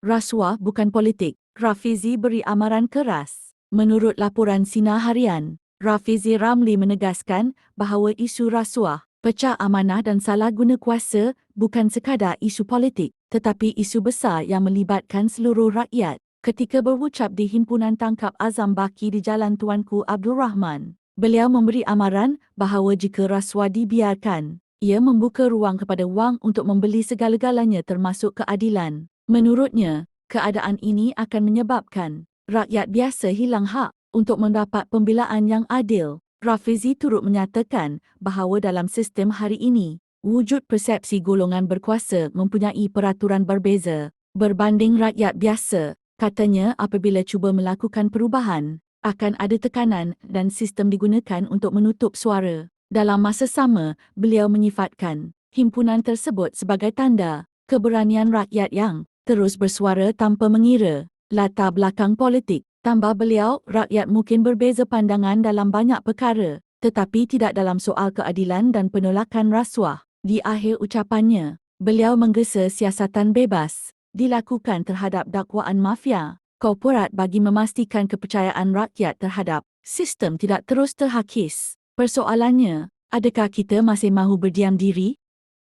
Rasuah bukan politik. Rafizi beri amaran keras. Menurut laporan Sinar Harian, Rafizi Ramli menegaskan bahawa isu rasuah, pecah amanah dan salah guna kuasa bukan sekadar isu politik, tetapi isu besar yang melibatkan seluruh rakyat. Ketika berucap di Himpunan Tangkap Azam Baki di Jalan Tuanku Abdul Rahman, beliau memberi amaran bahawa jika rasuah dibiarkan, ia membuka ruang kepada wang untuk membeli segala-galanya termasuk keadilan. Menurutnya, keadaan ini akan menyebabkan rakyat biasa hilang hak untuk mendapat pembelaan yang adil. Rafizi turut menyatakan bahawa dalam sistem hari ini, wujud persepsi golongan berkuasa mempunyai peraturan berbeza berbanding rakyat biasa. Katanya apabila cuba melakukan perubahan, akan ada tekanan dan sistem digunakan untuk menutup suara. Dalam masa sama, beliau menyifatkan himpunan tersebut sebagai tanda keberanian rakyat yang terus bersuara tanpa mengira latar belakang politik. Tambah beliau, rakyat mungkin berbeza pandangan dalam banyak perkara, tetapi tidak dalam soal keadilan dan penolakan rasuah. Di akhir ucapannya, beliau menggesa siasatan bebas dilakukan terhadap dakwaan mafia korporat bagi memastikan kepercayaan rakyat terhadap sistem tidak terus terhakis. Persoalannya, adakah kita masih mahu berdiam diri?